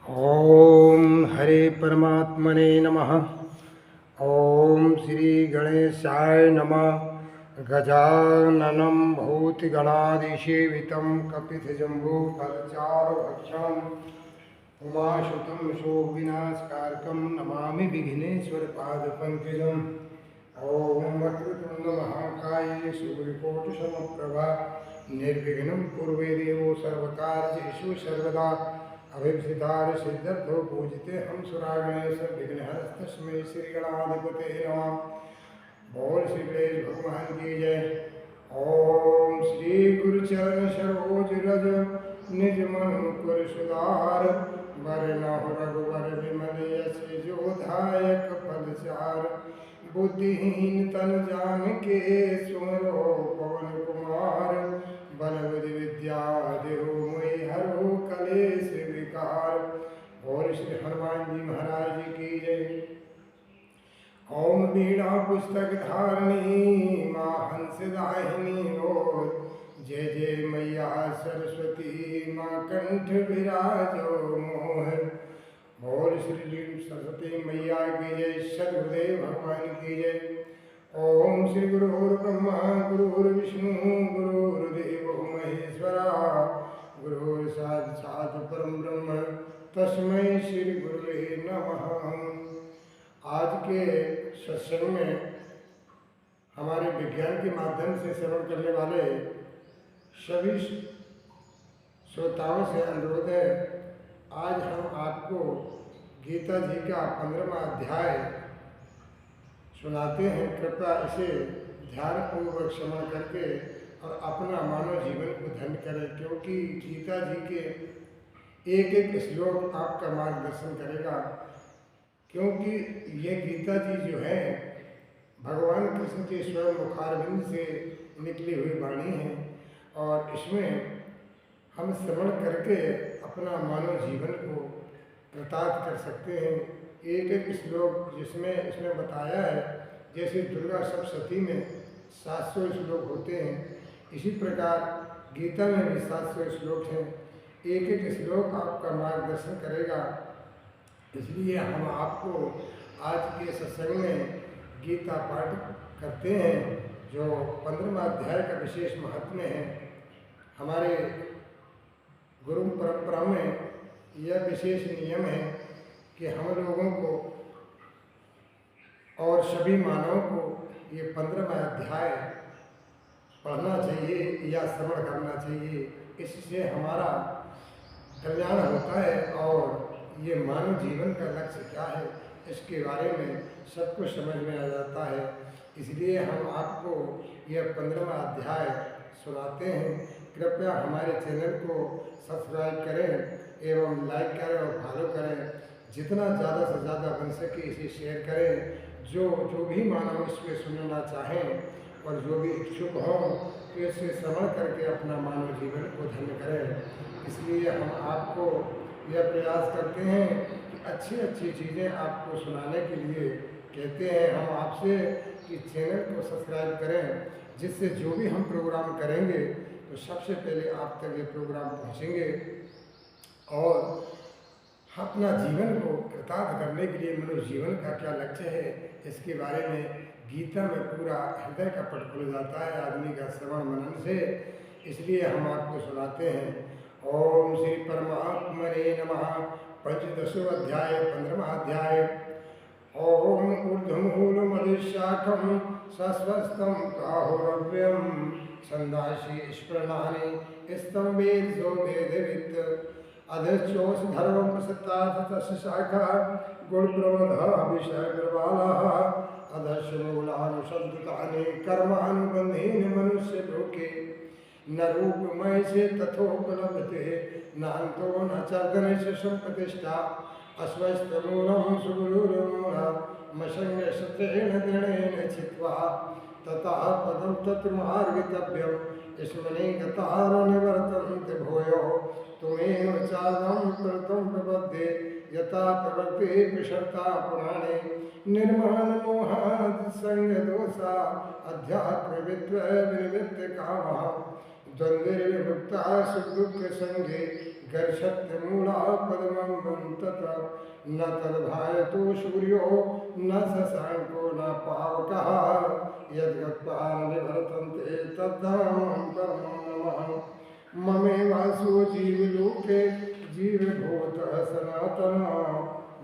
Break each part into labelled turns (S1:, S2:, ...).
S1: ओम हरे परमात्मने नमः। ओम श्री गणेशाय नमः। गजाननं भूतिगणादिसेवितं कपितजम्बूफलचारुभक्षणम् उमासुतं शोकविनाशकारकं नमामि विघ्नेश्वरपादपङ्कजम्। ॐ वक्रतुण्डमहाकाय सूर्यकोटिसमप्रभा निर्विघ्नं कुर्वे देवो सर्वकार्येषु सर्वदा। अभिषितार सिद्धर्थो पूजिते हम सुरागणेश विघ्नहरस्तस्मै श्री गणाधिपते नमः। बोल श्री गणेश भगवान की जय। ओम श्री गुरुचरण सरोज रज निज मन कर सुधार वरनहु रघुवर विमल यश जोधायक फलचार। बुद्धिहीन तन जानिके सुमरो पवन कुमार बल बुद्धि विद्या देहु मोहि हरो कलेश विकार। और श्री हनुमान जी महाराज जी की जय। ओम वीणा पुस्तक धारणी माँ हंसदाहिनी बोल जय जय मैया सरस्वती माँ कंठ विराजो मोह। बोल श्री सरस्वती मैया की जय। सदगुरुदेव भगवान की जय। ओम श्री गुरुर्ब्रह्मा गुरुर्विष्णु गुरुर्देवो महेश्वरा गुरुर् साक्षात् परम ब्रह्म तस्मै श्री गुरुवे नमः। आज के सत्संग में हमारे विज्ञान के माध्यम से श्रवण करने वाले सभी श्रोताओं से अनुरोध है, आज हम आपको गीता जी का 15वां अध्याय सुनाते हैं। कृपया इसे ध्यानपूर्वक श्रवण करके और अपना मानव जीवन को धन्य करें, क्योंकि गीता जी के एक एक श्लोक आपका मार्गदर्शन करेगा। क्योंकि ये गीता जी जो है भगवान कृष्ण के स्वयं मुखारविंद से निकली हुई वाणी है, और इसमें हम श्रवण करके अपना मानव जीवन को कृतार्थ कर सकते हैं। एक एक श्लोक जिसमें इसमें बताया है, जैसे दुर्गा सप्तशती में 700 श्लोक होते हैं, इसी प्रकार गीता में भी 700 श्लोक हैं। एक एक श्लोक आपका मार्गदर्शन करेगा। इसलिए हम आपको आज के सत्संग में गीता पाठ करते हैं, जो 15वां अध्याय का विशेष महत्व है। हमारे गुरु परंपरा में यह विशेष नियम है कि हम लोगों को और सभी मानवों को ये 15वां अध्याय पढ़ना चाहिए या श्रवण करना चाहिए। इससे हमारा कल्याण होता है, और ये मानव जीवन का लक्ष्य क्या है इसके बारे में सब कुछ समझ में आ जाता है। इसलिए हम आपको यह 15वां अध्याय सुनाते हैं। कृपया हमारे चैनल को सब्सक्राइब करें एवं लाइक करें और फॉलो करें। जितना ज़्यादा से ज़्यादा बन सके इसे शेयर करें। जो भी मानव इसमें सुनना चाहें और जो भी इच्छुक हों तो इसे श्रवण करके अपना मानव जीवन को धन्य करें। इसलिए हम आपको यह प्रयास करते हैं कि अच्छी अच्छी चीज़ें आपको सुनाने के लिए कहते हैं हम आपसे कि चैनल को सब्सक्राइब करें, जिससे जो भी हम प्रोग्राम करेंगे तो सबसे पहले आप तक ये प्रोग्राम पहुंचेंगे। और अपना जीवन को कृतार्थ करने के लिए मनुष्य जीवन का क्या लक्ष्य है इसके बारे में गीता में पूरा हृदय का पट खुल जाता है आदमी का श्रवण मनन से। इसलिए हम आपको सुनाते हैं। ओम श्री परमात्मने नमः। 15वां अध्याय 15वां अध्याय। ओम ऊर्ध्वमूलमधुशाखं सस्वस्तं प्राहुरव्यं छन्दांसि स्पृणानि स्तं वेदसो वेदवित् अधश्चोष धर्मं प्रसक्तात् तस्य शाखा गुणप्रमदः विषयप्रबालः अधश्च मूलानुसंततानि कर्मानुबन्धेन मनुष्यलोके न रूपमय से तथोपलभ्यते नान्तो न चर्दनश संप्रतिष्ठा अस्वस्थमूलं सुगुरुर्मूलमसंगशत्रेण दृढेन चित्वा ततः पदं तत्र मार्गितव्यं स्मने गतः निवर्तन्ते भूयो तुमेव चार्दं कृतं प्रपद्ये यथा प्रवर्ते विशर्ता पुराणे निर्माणमोहादिसंगदोषा अध्यात्मविद्वविनिवृत्तकामः द्वन्द्वैर्विमुक्ता सुखदुःखसंगे गर्षत्यमूला पद्मं तत्र न तद्भायतो सूर्यो न शशांको न पावकः यद्गत्वा निवर्तन्ते तद्धामं परमं नमः। ममेवासो जीवलोके जीवभूतः सनातनः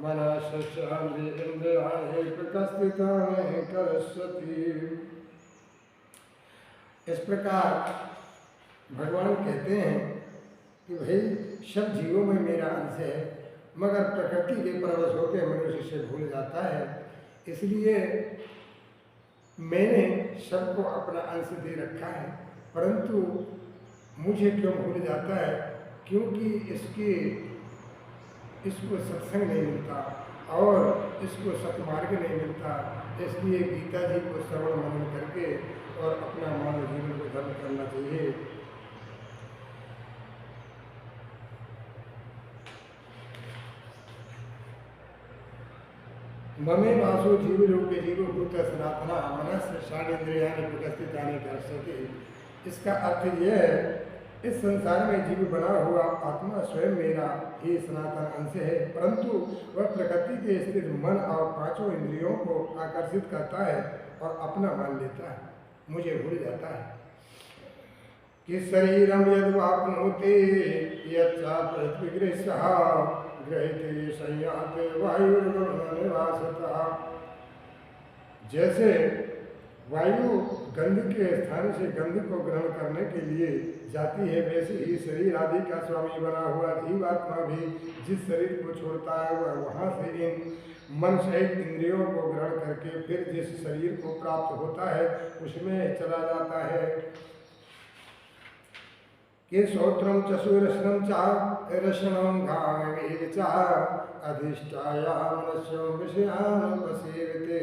S1: मनः शस्त्राण्येन्द्रियाणि प्रकस्थितानि करस्यति। इस प्रकार भगवान कहते हैं कि भाई सब जीवों में मेरा अंश है, मगर प्रकृति के परवश होकर मनुष्य से भूल जाता है। इसलिए मैंने सबको अपना अंश दे रखा है, परंतु मुझे क्यों भूल जाता है? क्योंकि इसको सत्संग नहीं मिलता और इसको सत्मार्ग नहीं मिलता। इसलिए गीता जी को श्रवण मनन करके और अपना मानव जीवन को धर्म करना चाहिए। ममे वासो जीवलोके जीवभूत सनातना मनस्य षाण्येन्द्रियाणि प्रकस्थितानि कर्षति। इसका अर्थ यह है, इस संसार में जीव बना हुआ आत्मा स्वयं मेरा ही सनातन अंश है, परंतु वह प्रकृति के स्थित मन और पांचों इंद्रियों को आकर्षित करता है और अपना मान लेता है, मुझे भूल जाता है। कि शरीरम यद्वाप्नोति यच्चा पृथ्वीगृहः गृहीते संयाते वायुर्गमनिवासतः। जैसे वायु गंध के स्थान से गंध को ग्रहण करने के लिए जाती है, वैसे ही शरीर आदि का स्वामी बना हुआ जीवात्मा भी जिस शरीर को छोड़ता है वह वहाँ से इन मन सहित इंद्रियों को ग्रहण करके फिर जिस शरीर को प्राप्त होता है उसमें चला जाता है। कि श्रोत्रम चशुरशनम चा रशनम गावीर चा अधिष्ठायाम रसम विषयान बसेरते।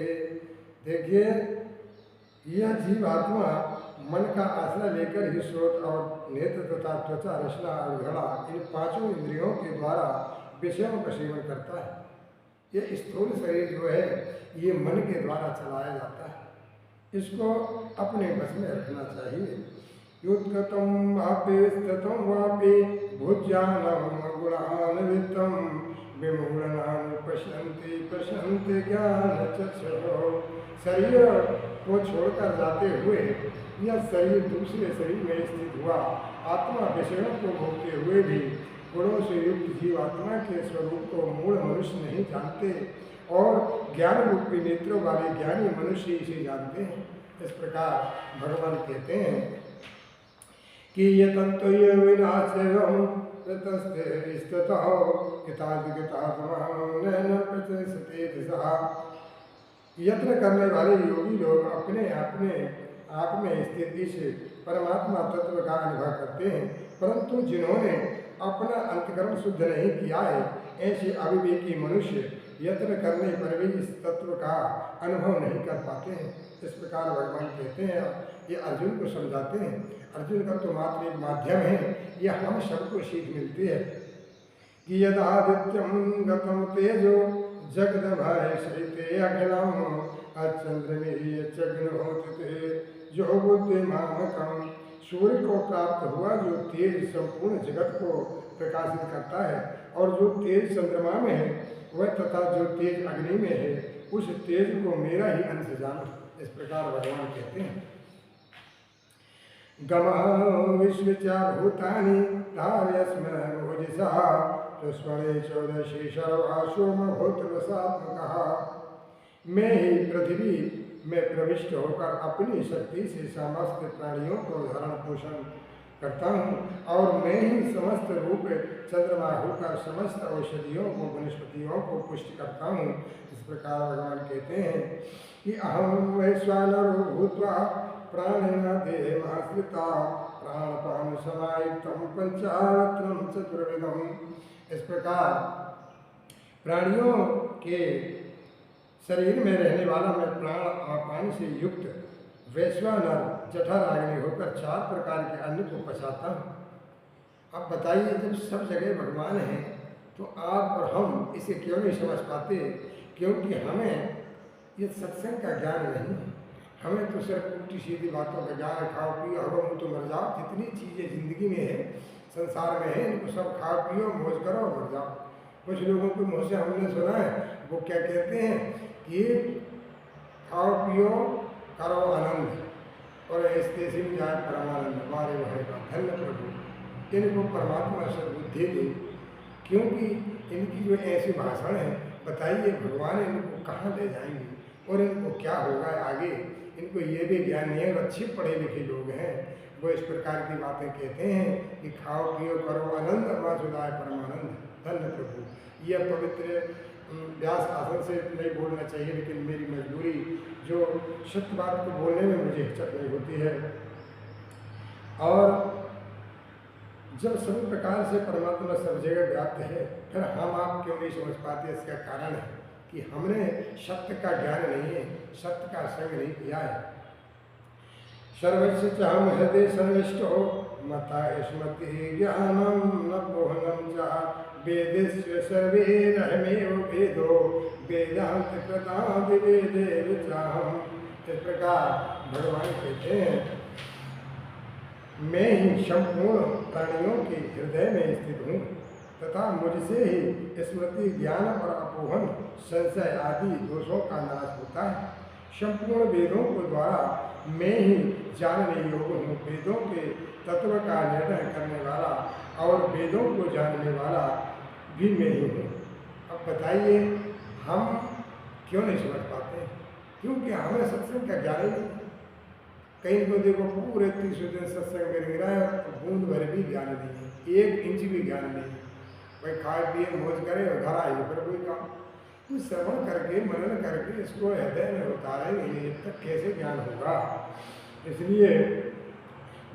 S1: देखिए, यह जीवात्मा मन का आश्रय लेकर ही श्रोत और नेत्र तथा त्वचा रचना और घड़ा इन पांचों इंद्रियों के द्वारा विषयों का सेवन करता है। यह स्थूल शरीर जो है ये मन के द्वारा चलाया जाता है, इसको अपने बस में रखना चाहिए। युत्कतम वापि स्थितम वापि भुज्यानम गुणान्वितम विमूढ़नानि पश्यन्ति ज्ञान चक्षुषो। शरीर को छोड़कर जाते हुए यह शरीर दूसरे शरीर में स्थित हुआ आत्मा विषयों को भोगते हुए भी गुणों से युक्त जीवात्मा के स्वरूप को मूल मनुष्य नहीं जानते और ज्ञान रूपी नेत्रों वाले ज्ञानी मनुष्य इसे जानते हैं। इस प्रकार भगवान कहते हैं कि ये तंतु ये विनाशम ततस्ते स्थितः यत्न करने वाले योगी लोग अपने आप में स्थित इस परमात्मा तत्व का अनुभव करते हैं, परंतु जिन्होंने अपना अंतकरण शुद्ध नहीं किया है ऐसे अविवेकी मनुष्य यत्न करने पर भी इस तत्व का अनुभव नहीं कर पाते हैं। इस प्रकार भगवान कहते हैं, ये अर्जुन को समझाते हैं। अर्जुन का तो मात्र एक माध्यम है, यह हम सबको सीख मिलती है कि यदादित्यम गतम तेजो जगदभय सहिते अखिलम अचंद्रमे चग्नहोते। जो बुद्धिमानकम सूर्य को प्राप्त हुआ जो तेज संपूर्ण जगत को प्रकाशित करता है और जो तेज चंद्रमा में है वह तथा जो तेज अग्नि में है उस तेज को मेरा ही अंश जानो। इस प्रकार भगवान कहते हैं। गमः विश्वचा भूतानि धारयस्म ओजसा स्वणे चौदशी सर्वासोम भूतवसात्मकः। मैं ही पृथ्वी में प्रविष्ट होकर अपनी शक्ति से समस्त प्राणियों को धारण पोषण करता हूँ और मैं ही समस्त रूप चंद्रमा होकर समस्त औषधियों को वनस्पतियों को पुष्ट करता हूँ। इस प्रकार भगवान कहते हैं कि अहम वैश्वानरो भूत्वा प्राणिना देहमाश्रिता प्राणपान समायुक्तम पंचावत्रम चतुर्विधम। इस प्रकार प्राणियों के शरीर में रहने वाला मैं प्राण अपान से युक्त वैश्वानर जठराग्नि होकर 4 प्रकार के अन्न को पचाता हूँ। अब बताइए, जब सब जगह भगवान हैं तो आप और हम इसे क्यों नहीं समझ पाते? क्योंकि हमें ये सत्संग का ज्ञान नहीं है। हमें तो सिर्फ उल्टी सीधी बातों का ज्ञान है, खाओ पियो हरो मुँह तो मर जाओ, जितनी चीज़ें जिंदगी में है संसार में है, इनको सब खाओ पियो मौज करो और मर जाओ। कुछ लोगों के मुँह से हमने सुना है, वो क्या कहते हैं कि खाओ पियो करो आनंद और ऐसे सिंह जाए परमानंद, हमारे भाई का धन्य प्रभु। इनको परमात्मा सद्बुद्धि दे, क्योंकि इनकी जो ऐसी भाषण है, बताइए भगवान इनको कहाँ ले जाएंगे और इनको क्या होगा आगे। इनको ये भी ज्ञान नहीं है और अच्छे पढ़े लिखे लोग हैं, वो इस प्रकार की बातें कहते हैं कि खाओ पियो करो आनंद, अमा सुधाय परमानंद, धन्य प्रभु। यह पवित्र व्यास आसन से नहीं बोलना चाहिए, लेकिन मेरी मजबूरी जो सत्य बात को बोलने में मुझे हिचक नहीं होती है। और जब सभी प्रकार से परमात्मा सब जगह व्याप्त है, फिर हम आप क्यों नहीं समझ पाते? इसका कारण है कि हमने सत्य का ज्ञान नहीं है, सत्य का संग नहीं किया है। सर्वस्य च हम हृदय संविष्टो मता स्मृति ज्ञानम न बोहनम च वेदस्य सर्वैरहमेव वेदो वेदांत कृतादि वेदेव चाहम। इस प्रकार भगवान कहते हैं, मैं ही संपूर्ण प्राणियों के हृदय में स्थित हूँ तथा मुझसे ही स्मृति ज्ञान और अपोहन संशय आदि दोषों का नाश होता है। संपूर्ण वेदों को द्वारा मैं ही जानने योग्य हूँ। वेदों के तत्व का निर्णय करने वाला और वेदों को जानने वाला भी मैं ही हूँ। अब बताइए हम क्यों नहीं समझ पाते? क्योंकि हमें सत्संग का ज्ञान ही नहीं। कहीं को देखो पूरे 30 दिन सत्संग में गिरा है, बूंद भर भी ज्ञान नहीं है, 1 इंच भी ज्ञान नहीं है। भाई खाए पिए मौज करे और घर आए फिर कोई काम। तो श्रवण करके मनन करके इसको हृदय में उतारेंगे तब कैसे ज्ञान होगा? इसलिए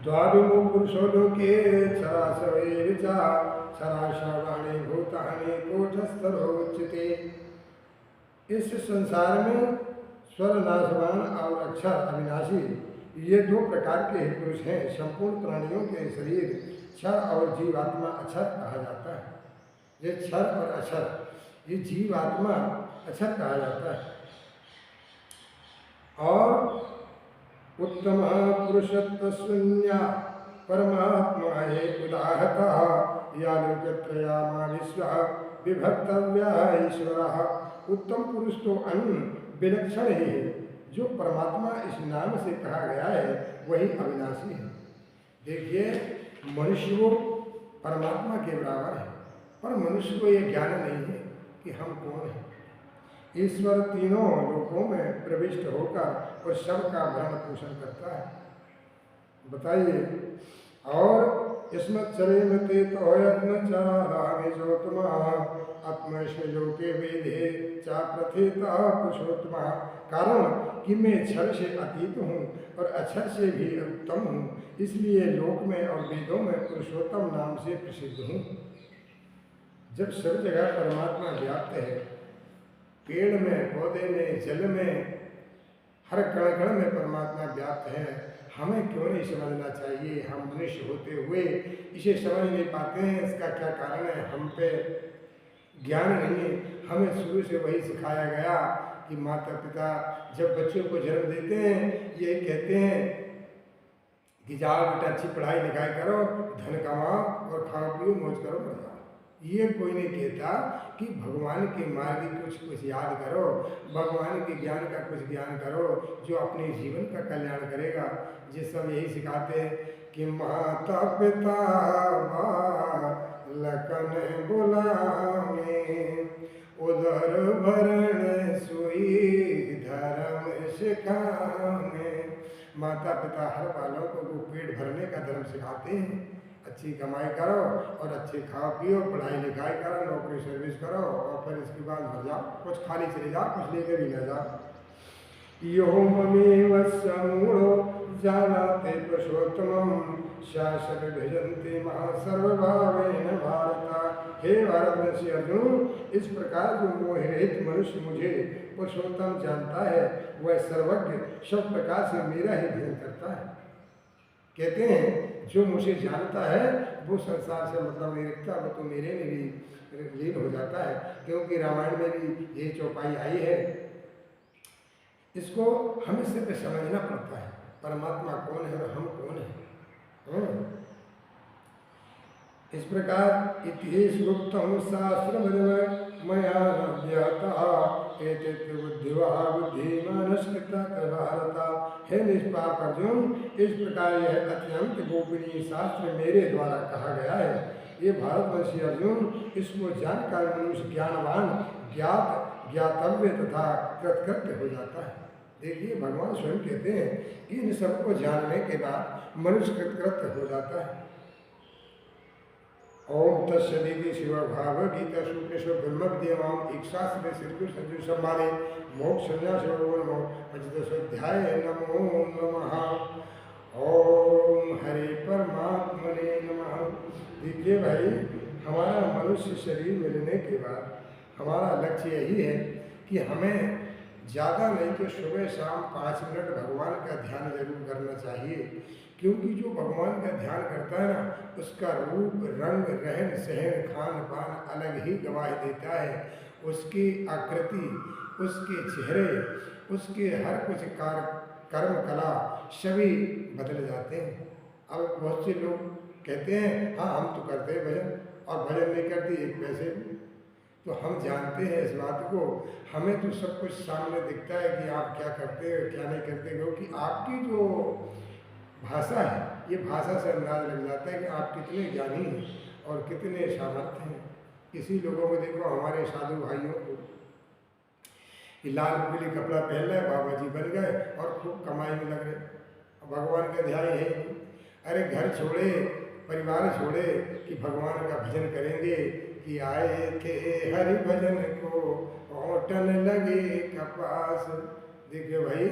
S1: द्वाविमो पुरुषो लोके सरासवे विचा सराशावाणी भूतानि कोटस्थरो उच्यते। इस संसार में स्वर नाशवान और अक्षर अविनाशी ये 2 प्रकार के पुरुष हैं। संपूर्ण प्राणियों के शरीर क्षर और जीवात्मा अक्षर कहा जाता है। ये क्षर और अक्षर, ये जीवात्मा अक्षर कहा जाता है। और उत्तम पुरुषत्व शून्य परमात्मा है उदाहता या लोकत्रयामा विश्व विभक्तव्य ईश्वर। उत्तम पुरुष तो अन्य विलक्षण ही है। जो परमात्मा इस नाम से कहा गया है वही अविनाशी है। देखिए मनुष्य वो परमात्मा के बराबर है, पर मनुष्य को यह ज्ञान नहीं है कि हम कौन हैं। ईश्वर तीनों लोकों में प्रविष्ट होकर और सबका भरण पोषण करता है। बताइए, और इसमें चरे में ते तो यत्न चारामि जोतमा आत्मश्वलोके वेदे चा प्रथिता पुरुषोत्तमा। कारण कि मैं क्षर से अतीत हूँ और अक्षर से भी उत्तम हूँ, इसलिए लोक में और वेदों में पुरुषोत्तम नाम से प्रसिद्ध हूँ। जब सब जगह परमात्मा व्याप्त है, पेड़ में, पौधे में, जल में, हर कण कण में परमात्मा व्याप्त है, हमें क्यों नहीं समझना चाहिए? हम मनुष्य होते हुए इसे समझ नहीं पाते हैं। इसका क्या कारण है? हम पे ज्ञान नहीं है। हमें शुरू से वही सिखाया गया कि माता पिता जब बच्चों को जन्म देते हैं यही कहते हैं कि जाओ बेटा अच्छी पढ़ाई लिखाई करो, धन कमाओ और खाओ पियो मौज करो मर जाओ। ये कोई नहीं कहता कि भगवान के मार्ग कुछ याद करो, भगवान के ज्ञान का कुछ ज्ञान करो जो अपने जीवन का कल्याण करेगा। ये सब यही सिखाते हैं कि माता पिता लखन बुलावे उदर भरण सुई धर्म सिखावे। माता पिता हर बालों को वो पेट भरने का धर्म सिखाते हैं। अच्छी कमाई करो और अच्छे खाओ पियो, पढ़ाई लिखाई करो, नौकरी सर्विस करो और फिर इसके बाद मर जाओ। कुछ खाली चले जाओ, कुछ लेके भी न जाओ। यो ममेव समूढ़ो जानाते पुरुषोत्तमं शासक भजन्ते महासर्वभावेन भारत। हे भारतवर्षी अर्जुन, इस प्रकार जो मोहरहित मनुष्य मुझे पुरुषोत्तम जानता है वह सर्वज्ञ सब प्रकार से मेरा ही भजन करता है। कहते हैं जो मुझे जानता है वो संसार से मतलब नहीं रखता, वो तो मेरे में भी लीन हो जाता है। क्योंकि रामायण में भी ये चौपाई आई है। इसको हमें सिर्फ समझना पड़ता है परमात्मा कौन है और हम कौन है। इस प्रकार इतिहास गुप्तम शास्त्र मया ज्ञाता बुद्धिमानस्कृता भारता। है निष्पाप अर्जुन, इस प्रकार यह अत्यंत गोपनीय शास्त्र मेरे द्वारा कहा गया है। ये भारतवर्षी अर्जुन, इसको जानकर मनुष्य ज्ञानवान, ज्ञातव्य तथा कृतकृत्य हो जाता है। देखिए भगवान स्वयं कहते हैं कि इन सबको जानने के बाद मनुष्य कृतकृत्य हो जाता है। ओम तत्सदिति शिव भाव गीता सुकेश्वर ब्रह्म विद्यमाम इच्छास्त्र श्री संजु संभाले मोक्ष संन्यास नमो पंचदशोध्याय नमो नमः। ओम हरे परमात्मने नमः। देखिए भाई, हमारा मनुष्य शरीर मिलने के बाद हमारा लक्ष्य यही है कि हमें ज़्यादा नहीं तो सुबह शाम 5 मिनट भगवान का ध्यान जरूर करना चाहिए। क्योंकि जो भगवान का ध्यान करता है ना, उसका रूप रंग रहन सहन खान पान अलग ही गवाही देता है। उसकी आकृति, उसके चेहरे, उसके हर कुछ कर्म कला सभी बदल जाते हैं। अब बहुत से लोग कहते हैं हाँ हम तो करते हैं भजन, और भजन नहीं करते एक पैसे भी। तो हम जानते हैं इस बात को, हमें तो सब कुछ सामने दिखता है कि आप क्या करते हैं क्या नहीं करते, क्योंकि आपकी जो भाषा है, ये भाषा से अंदाज लग जाता है कि आप कितने ज्ञानी हैं और कितने सामर्थ्य हैं। किसी लोगों को देखो, हमारे साधु भाइयों को लाल पीली कपड़ा पहन रहे, बाबा जी बन गए और खूब कमाई में लग रहे। भगवान का ध्यान है। अरे घर छोड़े, परिवार छोड़े कि भगवान का भजन करेंगे, कि आए थे हरि भजन को ओटन लगे कपास। देखिए भाई,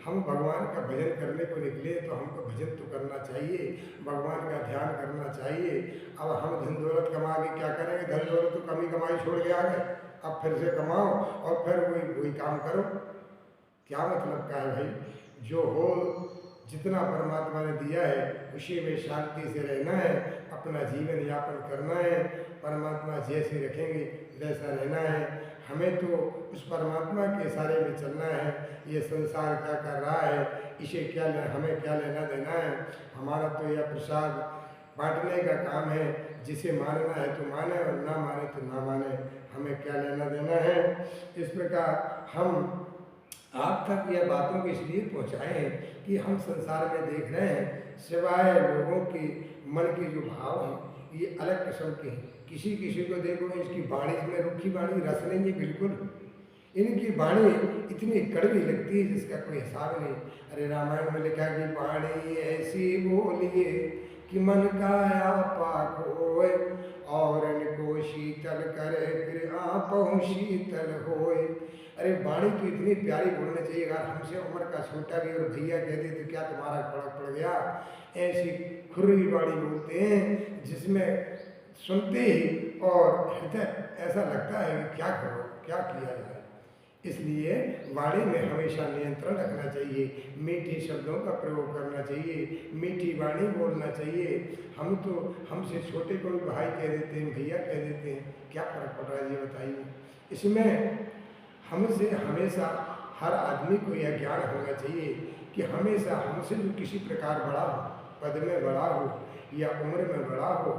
S1: हम भगवान का भजन करने को निकले तो हमको भजन तो करना चाहिए, भगवान का ध्यान करना चाहिए। अब हम धन दौलत कमा के क्या करेंगे? धन दौलत तो कमी कमाई छोड़ के आ गए, अब फिर से कमाओ और फिर वही काम करो। क्या मतलब का है भाई? जो हो, जितना परमात्मा ने दिया है उसी में शांति से रहना है, अपना जीवन यापन करना है। परमात्मा जैसे रखेंगे वैसा रहना है। हमें तो उस परमात्मा के इशारे में चलना है। ये संसार क्या कर रहा है, इसे हमें क्या लेना देना है? हमारा तो यह प्रसाद बांटने का काम है। जिसे मानना है तो माने और ना माने तो ना माने, हमें क्या लेना देना है। इस प्रकार हम आप तक यह बातों को इसलिए पहुँचाए हैं कि हम संसार में देख रहे हैं, सिवाय लोगों के मन के जो भाव हैं ये अलग किस्म के हैं। किसी किसी को देखो, इसकी वाणी में रूखी वाणी, रस नहीं है बिल्कुल। इनकी वाणी इतनी कड़वी लगती है जिसका कोई हिसाब नहीं। अरे रामायण में लिखा कि वाणी ऐसी बोलिए कि मन काया पाक होए, और इनको शीतल करे फिर आपहु शीतल होए। अरे वाणी तो इतनी प्यारी बोलनी चाहिए। अगर हमसे उम्र का छोटा भी और भैया कहते तो क्या तुम्हारा फर्क पड़ गया? ऐसी खुर्री वाणी बोलते हैं जिसमें सुनते ही और हृदय ऐसा लगता है कि क्या करो, क्या किया जाए। इसलिए वाणी में हमेशा नियंत्रण रखना चाहिए, मीठे शब्दों का प्रयोग करना चाहिए, मीठी वाणी बोलना चाहिए। हम तो हमसे छोटे को भी भाई कह देते हैं, भैया कह देते हैं, क्या फर्क पड़ रहा है ये बताइए। इसमें हमसे हमेशा हर आदमी को यह ज्ञान होना चाहिए कि हमेशा हमसे जो किसी प्रकार बड़ा हो, पद में बड़ा हो या उम्र में बड़ा हो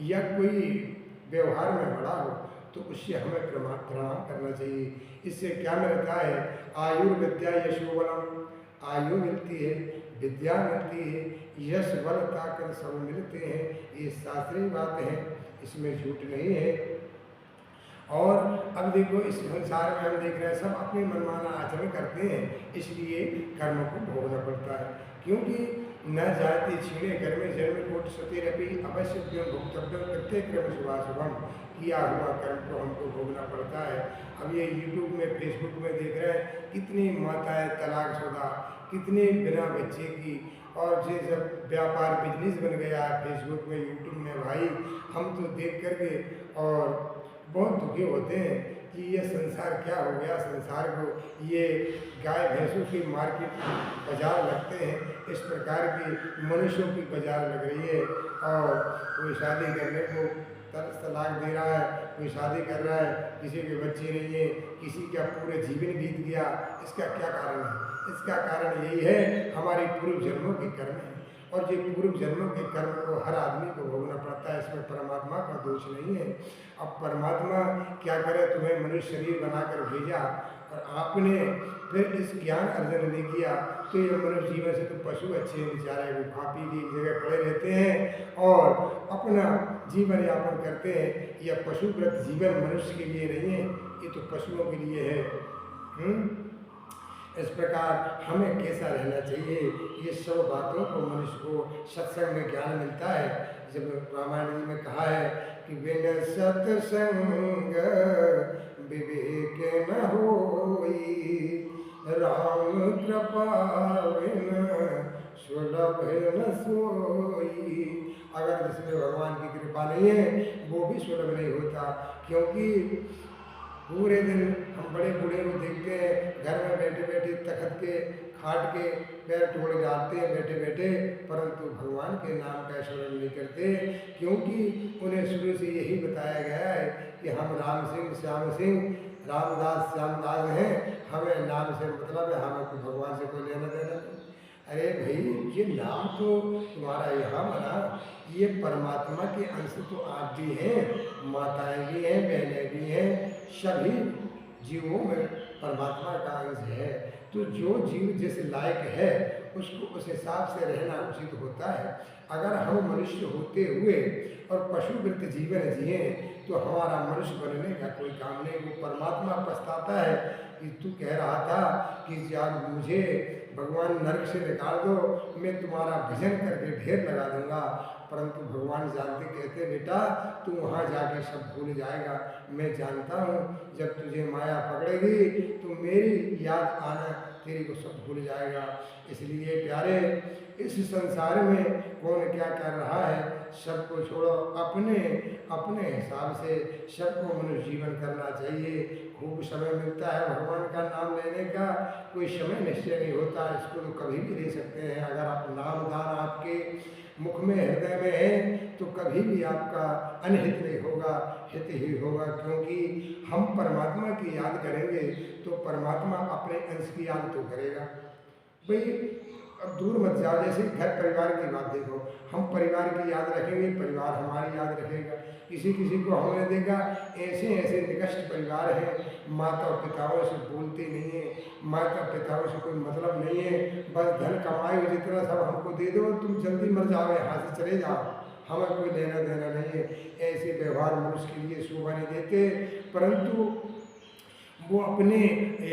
S1: या कोई व्यवहार में बड़ा हो, तो उससे हमें प्रणाम करना चाहिए। इससे क्या मिलता है? आयुर्विद्या यशोबलम, आयु मिलती है, विद्या मिलती है, यश बल ताकत सब मिलते हैं। ये शास्त्रीय बात है, इसमें झूठ नहीं है। और अब देखो, इस संसार में हम देख रहे हैं सब अपने मनमाना आचरण करते हैं, इसलिए कर्म को भोगना पड़ता है। क्योंकि न जाते छीणे घर में जन्म कोट सती रवि अवश्य भुक्तव्यम प्रत्येक क्रम शुभाशुभम, किया हुआ कर्म को हमको भोगना पड़ता है। अब ये यूट्यूब में फेसबुक में देख रहे हैं कितनी माताएं तलाकशुदा, कितने बिना बच्चे की, और ये सब व्यापार बिजनेस बन गया है फेसबुक में यूट्यूब में। भाई हम तो देख करके और बहुत दुखी होते हैं कि ये संसार क्या हो गया। संसार को ये गाय भैंसों की मार्केट बाजार लगते हैं, इस प्रकार की मनुष्यों की बाजार लग रही है। और कोई शादी करने को तलाक दे रहा है, कोई शादी कर रहा है, किसी के बच्चे नहीं है, किसी का पूरे जीवन बीत गया। इसका क्या कारण है? इसका कारण यही है हमारी पूर्व जन्मों के कर्म है। और ये पूर्व जन्मों के कर्म को हर आदमी को भोगना पड़ता है, इसमें परमात्मा का दोष नहीं है। अब परमात्मा क्या करे, तुम्हें मनुष्य शरीर बनाकर भेजा और आपने फिर इस ज्ञान अर्जन नहीं किया तो ये मनुष्य जीवन से तो पशु अच्छे हैं बेचारे, वो खा पी के एक जगह पड़े रहते हैं और अपना जीवन यापन करते हैं। यह पशुव्रत जीवन मनुष्य के लिए नहीं है, ये तो पशुओं के लिए है। इस प्रकार हमें कैसा रहना चाहिए, ये सब बातों को मनुष्य को सत्संग में ज्ञान मिलता है। जब रामायण जी में कहा है कि बिन सत्संग विवेक न होई, राम कृपा बिन सुलभ न सोई। अगर जिसमें भगवान की कृपा नहीं है वो भी सुलभ नहीं होता, क्योंकि पूरे दिन हम बड़े बूढ़े को देखते हैं घर में बैठे बैठे तखत के खाट के पैर टोड़े डालते हैं बैठे बैठे, परंतु भगवान के नाम का स्मरण नहीं करते, क्योंकि उन्हें शुरू से यही बताया गया है कि हम राम सिंह श्याम सिंह रामदास श्यामदास हैं, हमें नाम से मतलब है, हमें तो भगवान से कोई लेना देना नहीं। अरे भाई, ये नाम तो तुम्हारा यहाँ बना, ये परमात्मा के अंश तो आप भी हैं, माताएं भी हैं, बहनें भी हैं, सभी जीवों में परमात्मा का अंश है। तो जो जीव जिस लायक है उसको उस हिसाब से रहना उचित होता है। अगर हम मनुष्य होते हुए और पशुवृत्त जीवन जिए तो हमारा मनुष्य बनने का कोई काम नहीं। वो परमात्मा पछताता है कि तू कह रहा था कि जब मुझे भगवान नरक से निकाल दो, मैं तुम्हारा भजन करके ढेर लगा दूंगा, परंतु भगवान जानते कहते बेटा तू वहाँ जाके सब भूल जाएगा। मैं जानता हूँ जब तुझे माया पकड़ेगी तो मेरी याद आना तेरी को सब भूल जाएगा। इसलिए प्यारे, इस संसार में कौन क्या कर रहा है सबको छोड़ो, अपने अपने हिसाब से सबको मनुष्य जीवन करना चाहिए। खूब समय मिलता है भगवान का नाम लेने का, कोई समय निश्चय नहीं होता, इसको तो कभी भी ले सकते हैं। अगर आप नाम दान आपके मुख में हृदय में है तो कभी भी आपका अनहित नहीं होगा, हित ही होगा, क्योंकि हम परमात्मा की याद करेंगे तो परमात्मा अपने अंश की याद तो करेगा। भाई अब दूर मत जाओ, जैसे घर परिवार की बात देखो, हम परिवार की याद रखेंगे, परिवार हमारी याद रखेगा। किसी किसी को हमने देखा ऐसे ऐसे निकष्ट परिवार है, माता पिताओं से बोलते नहीं है, माता पिताओं से कोई मतलब नहीं है, बस धन कमाए जितना सब हमको दे दो, तुम जल्दी मर जाओ, यहाँ से चले जाओ, हमें कोई लेना देना नहीं है। ऐसे व्यवहार मनुष्य के लिए शोभा नहीं देते, परंतु वो अपने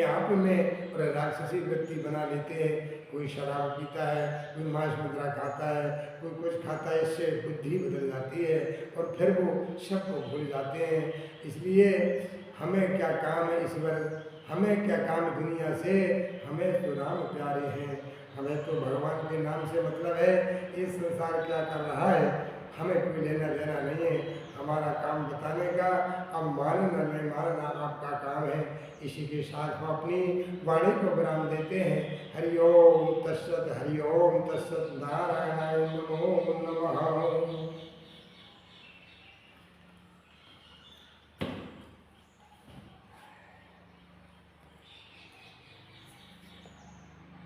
S1: आप में राक्षसी वृत्ति बना लेते हैं। कोई शराब पीता है, कोई मांस मुद्रा खाता है, कोई कुछ खाता है, इससे बुद्धि बदल जाती है और फिर वो सबको भूल जाते हैं। इसलिए हमें क्या काम है ईश्वर, हमें क्या काम दुनिया से, हमें तो राम प्यारे हैं, हमें तो भगवान के नाम से मतलब है। ये संसार क्या कर रहा है हमें कोई लेना देना नहीं है, हमारा काम बताने का, अब मानना नहीं मानना आपका काम है। इसी के साथ हम अपनी वाणी को विराम देते हैं। हरि ओम तत्सत, हरि ओम तत्सत, नारायणाय नमो नमः।